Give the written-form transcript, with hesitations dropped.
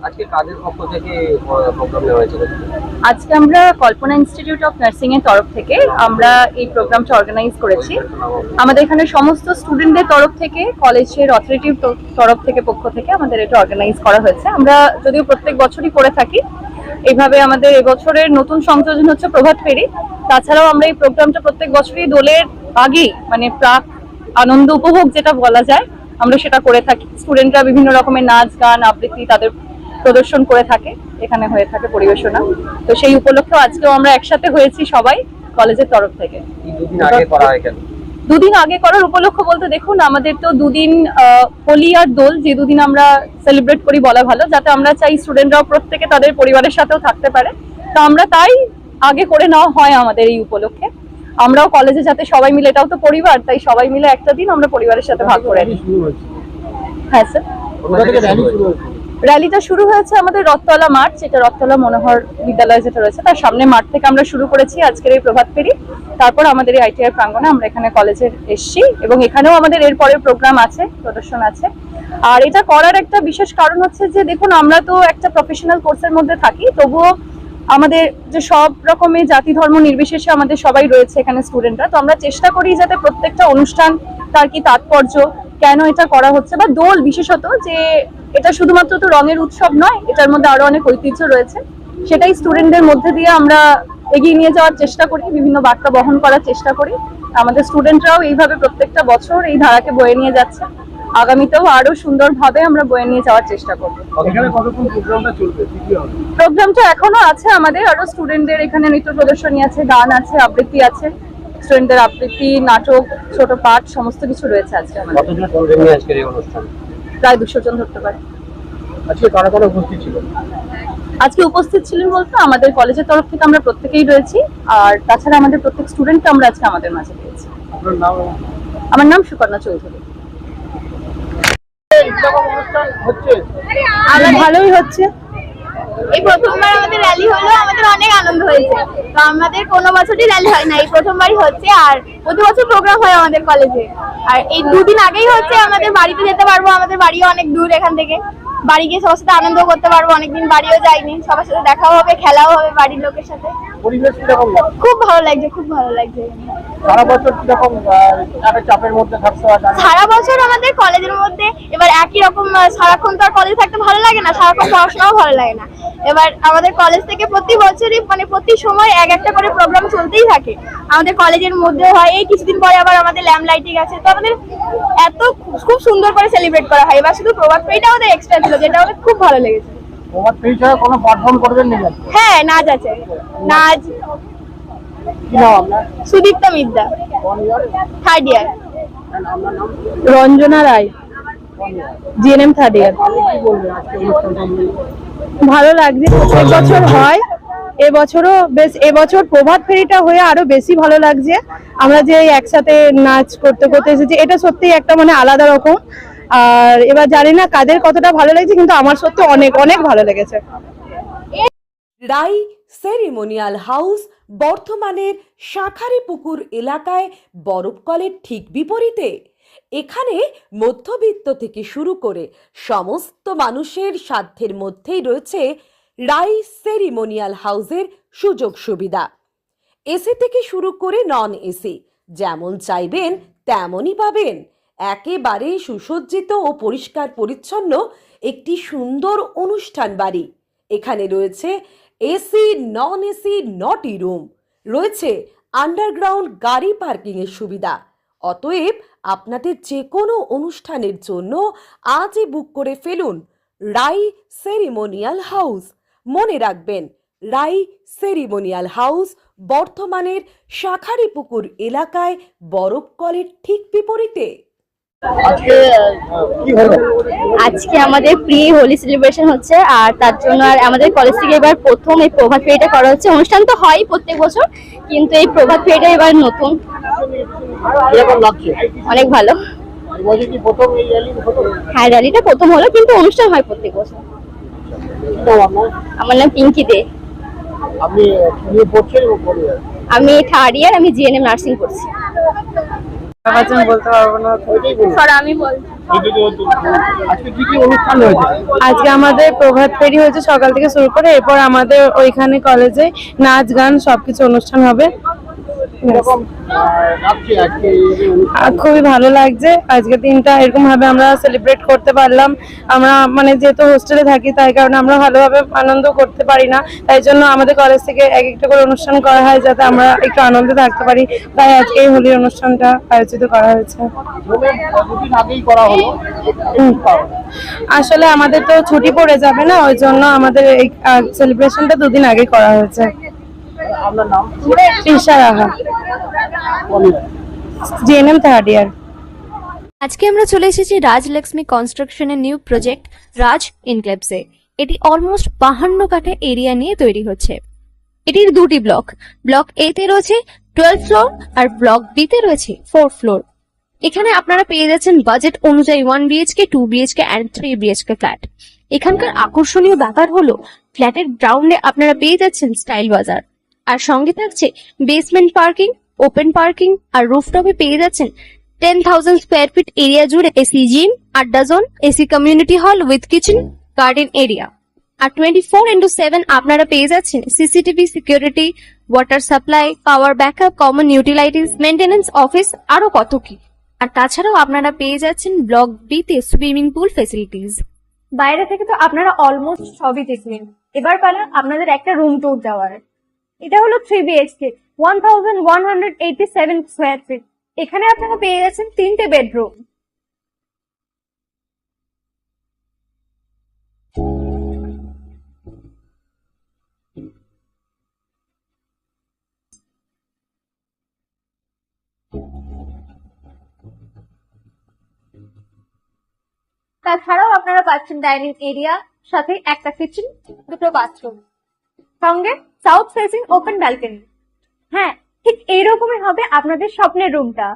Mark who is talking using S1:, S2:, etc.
S1: আজকে কাদের পক্ষ থেকে প্রোগ্রাম নেওয়া হয়েছে?
S2: আজকে আমরা কল্পনা ইনস্টিটিউট অফ নার্সিং এর তরফ থেকে আমরা এই প্রোগ্রামটা অর্গানাইজ করেছি। আমাদের এখানে সমস্ত স্টুডেন্টদের তরফ থেকে, কলেজের অথরিটির তরফ থেকে, পক্ষ থেকে আমাদের এটা অর্গানাইজ করা হয়েছে। আমরা যদিও প্রত্যেক বছরই করে থাকি, এইভাবে আমাদের এবছরের নতুন সংযোজন হচ্ছে প্রভাত ফেরি। তাছাড়াও আমরা এই প্রোগ্রামটা প্রত্যেক বছরই দোলের আগেই, মানে প্রাক আনন্দ উপভোগ যেটা বলা যায়, আমরা সেটা করে থাকি। স্টুডেন্টরা বিভিন্ন রকমের নাচ, গান, আবৃত্তি তাদের প্রদর্শন করে থাকে, এখানে হয়ে থাকে পরিবেশনা। তো সেই উপলক্ষে আজকেও আমরা একসাথে হয়েছি সবাই কলেজের তরফ থেকে। দুদিন আগে করার উপলক্ষ বলতে দেখুন, আমাদের তো দুদিন হোলি আর দোল, যে দুদিন আমরা সেলিব্রেট করি বলা ভালো, যাতে আমরা চাই স্টুডেন্টরাও প্রত্যেকে তাদের পরিবারের সাথেও থাকতে পারে। তো আমরা তাই আগে করে নেওয়া হয় আমাদের এই উপলক্ষে। আমরাও কলেজে যাতে সবাই মিলে, এটাও তো পরিবার, তাই সবাই মিলে একটা দিন আমরা পরিবারের সাথে ভাগ করে নিই। হ্যাঁ স্যার, র্যালিটা শুরু হয়েছে আমাদের রথতলা মাঠ, যেটা রথতলা মনোহর বিদ্যালয় যেটা রয়েছে তার সামনে মাঠ থেকে আমরা শুরু করেছি আজকের এই প্রভাত ফেরি। তারপর আমাদের এই আইটিআই প্রাঙ্গণে আমরা এখানে কলেজের এসছি, এবং এখানেও আমাদের এরপরের প্রোগ্রাম আছে, প্রদর্শন আছে। আর এটা করার একটা বিশেষ কারণ হচ্ছে যে দেখুন, আমরা তো একটা প্রফেশনাল কোর্সের মধ্যে থাকি, তবুও আমাদের যে সব রকমের জাতি ধর্ম নির্বিশেষে আমাদের সবাই রয়েছে এখানে স্টুডেন্টরা। তো আমরা চেষ্টা করি যাতে প্রত্যেকটা অনুষ্ঠান, তার কি তাৎপর্য, কেন এটা করা হচ্ছে, বা দোল বিশেষত, যে এটা শুধুমাত্র তো রঙের উৎসব নয়, এটার মধ্যে আরো অনেক ঐতিহ্য রয়েছে, সেটাই স্টুডেন্টদের মধ্যে দিয়ে আমরা এগিয়ে নিয়ে যাওয়ার চেষ্টা করি, বিভিন্ন বার্তা বহন করার চেষ্টা করি। আমাদের স্টুডেন্টরাও এইভাবে প্রত্যেকটা বছর এই ধারাকে বয়ে নিয়ে যাচ্ছে। আগামীতেও আরো সুন্দরভাবে আমরা বয়ে নিয়ে যাওয়ার চেষ্টা করব। প্রোগ্রামটা এখনো আছে আমাদের, আরো স্টুডেন্টদের এখানে নৃত্য প্রদর্শনী আছে, গান আছে, আবৃত্তি আছে, স্টুডেন্টদের আবৃত্তি, নাটক, ছোট পাঠ, সমস্ত কিছু রয়েছে আজকে আমাদের। প্রায় 200 জন ধরতে পারে। আজকে উপস্থিত ছিলেন বলতে আমাদের কলেজের তরফ থেকে আমরা প্রত্যেকেই রয়েছি, আর তাছাড়া আমাদের প্রত্যেক স্টুডেন্টকে আমরা আজকে আমাদের মাঝে পেয়েছি। আমার নাম সুকন্যা চৌধুরী। ভালোই হচ্ছে।
S3: এই প্রথমবার আমাদের র্যালি হলো, আমাদের অনেক আনন্দ হয়েছে। তো আমাদের কোনো বছরই র্যালি হয় না, এই প্রথমবারই হচ্ছে। আর প্রতি বছর প্রোগ্রাম হয় আমাদের কলেজে। আর এই দুদিন আগেই হচ্ছে, আমাদের বাড়িতে যেতে পারবো, আমাদের বাড়িও অনেক দূর এখান থেকে। বাড়ি গিয়ে সবার সাথে আনন্দ করতে পারবো, অনেকদিন বাড়িও যাইনি, সবার সাথে দেখাও হবে, খেলাও হবে বাড়ির লোকের সাথে। খুব ভালো লাগছে, খুব ভালো লাগছে। সারা বছর আমাদের কলেজের মধ্যে এবার একই রকম, সারাক্ষণ তো আর কলেজে থাকতে ভালো লাগে না, সারাক্ষণ পড়াশোনাও ভালো লাগে না। এবার আমাদের কলেজ থেকে প্রতি বছরই, মানে প্রতি সময় একটা করে প্রোগ্রাম চলতেই থাকে। আমাদের কলেজের মধ্যে হয়, এই কিছুদিন পরে আবার আমাদের ল্যাম্প লাইটিং আছে। তো আমাদের এত খুব সুন্দর করে সেলিব্রেট করা হয়। এবার শুধু প্রভাত ফেরিটা আমাদের এক্সট্রা ছিল, যেটা আমাদের খুব ভালো লেগেছে। হ্যাঁ, নাচ আছে, নাচ। সুদীপ্তা মিদ্যা, 3rd ইয়ার।
S2: রঞ্জনা রায়, জিএনএম 3rd ইয়ার। ভালো লাগছে, প্রত্যেক বছর হয়, এবছরও বেশ, এবছর প্রভাত ফেরিটা হয়ে আরো বেশি ভালো লাগছে। আমরা যে একসাথে নাচ করতে করতে এসেছি, এটা সত্যি একটা মানে আলাদা রকম। আর এবার জানি না কাদের কতটা ভালো লাগছে, কিন্তু আমার সত্যি অনেক অনেক ভালো লেগেছে।
S4: রাই সেরিমোনিয়াল হাউস বর্ধমানের শাঁখারীপুকুর এলাকায় বরফকলের ঠিক বিপরীতে। এখানে মধ্যবিত্ত থেকে শুরু করে সমস্ত মানুষের সাধ্যের মধ্যেই রয়েছে রাই সেরিমোনিয়াল হাউসের সুযোগ সুবিধা। এসি থেকে শুরু করে নন এসি, যেমন চাইবেন তেমনই পাবেন। একেবারে সুসজ্জিত ও পরিষ্কার পরিচ্ছন্ন একটি সুন্দর অনুষ্ঠান বাড়ি। এখানে রয়েছে এসি, নন এসি, নটি রুম, রয়েছে আন্ডারগ্রাউন্ড গাড়ি পার্কিং এর সুবিধা। অতএব আপনাদের যে কোনো অনুষ্ঠানের জন্য আজই বুক করে ফেলুন রাই সেরিমোনিয়াল হাউস। মনে রাখবেন, রাই সেরিমোনিয়াল হাউস বর্ধমানের শাঁখারীপুকুর এলাকায় বরফকলের ঠিক বিপরীতে।
S3: আজকে আমাদের প্রি হোলি সেলিব্রেশন হচ্ছে, আর তার জন্য আর আমাদের কলেজ থেকে এবার প্রথম এই প্রভাত ফেরিটা করা হচ্ছে। অনুষ্ঠান তো হয় প্রত্যেক বছর, কিন্তু এই প্রভাত ফেরিটা এবার নতুন। অনেক ভালো। হ্যাঁ, র্যালিটা প্রথম হলো, কিন্তু অনুষ্ঠান হয় প্রত্যেক বছর। আমার নাম পিঙ্কি দে। আমি 3rd ইয়ার, আমি জিএনএম নার্সিং করছি।
S2: বলতে পারবো না।
S3: আমি বলছি
S1: আজকে কি কি অনুষ্ঠান হয়েছে?
S2: আজকে আমাদের প্রভাত ফেরি হয়েছে সকাল থেকে শুরু করে, এরপর আমাদের ওইখানে কলেজে নাচ গান সবকিছু অনুষ্ঠান হবে।
S1: এরকম লাগছে আজকে এই যে
S2: আর খুবই ভালো লাগছে, আজকে দিনটা এরকম ভাবে আমরা সেলিব্রেট করতে পারলাম। আমরা মানে যেহেতু হোস্টেলে থাকি তাই কারণে আমরা ভালোভাবে আনন্দ করতে পারি না, তাই জন্য আমাদের কলেজ থেকে এক একটা করে অনুষ্ঠান করা হয় যাতে আমরা একটু আনন্দে থাকতে পারি, তাই আজকে এই হোলির অনুষ্ঠানটা আয়োজিত করা হয়েছে।
S1: দুদিন আগেই করা হলো।
S2: আসলে আমাদের তো ছুটি পড়ে যাবে না, ওই জন্য আমাদের এই সেলিব্রেশনটা দুদিন আগে করা হয়েছে।
S1: আপনার নাম?
S2: তৃষা রাহা, জিএনএম থার্ড ইয়ার।
S5: আজকে আমরা চলে এসেছি রাজলক্ষ্মী কনস্ট্রাকশনের নিউ প্রজেক্ট রাজ ইনক্লেভসে। এটি অলমোস্ট 52 কাঠা এরিয়া নিয়ে তৈরি হচ্ছে। এটির দুটি ব্লক, ব্লক এ তে রয়েছে 12 ফ্লোর আর ব্লক বি তে রয়েছে 4 ফ্লোর। এখানে আপনারা পেয়ে যাচ্ছেন বাজেট অনুযায়ী 1 BHK, 2 BHK and 3 BHK flat. এখানকার আকর্ষণীয় ব্যাপার হলো ফ্ল্যাটের গ্রাউন্ডে আপনারা পেয়ে যাচ্ছেন স্টাইল বাজার, আর সঙ্গে থাকছে বেসমেন্ট পার্কিং, ওপেন পার্কিং, আর রুফটপে পেয়ে যাচ্ছেন 10,000 স্কোয়ার ফিট এরিয়া জুড়ে এসি জিম, আড্ডা zone, AC community hall with kitchen, garden area. আর 24/7 আপনারা পেয়ে যাচ্ছেন CCTV security, water supply, power backup, common utilities, maintenance office, আরো কত কি। আর তাছাড়াও আপনারা পেয়ে যাচ্ছেন ব্লক বি তে সুইমিং পুল ফেসিলিটিস। বাইরে থেকে তো আপনারা অলমোস্ট সবই দেখলেন, এবার পালা আপনাদের একটা রুম ট্যুর দেওয়ার। এটা হলো 3 বিএইচকে, 1187 স্কোয়ার ফিট। এখানে আপনারা পেয়ে যাচ্ছেন 3টে বেডরুম। তাছাড়াও আপনারা পাচ্ছেন ডাইনিং এরিয়া, সাথে একটা কিচেন, দুটো বাথরুম, সঙ্গে সাউথ ফেসিং ওপেন ব্যালকনি। হ্যাঁ, ঠিক এইরকমই হবে আপনাদের স্বপ্নের রুমটা।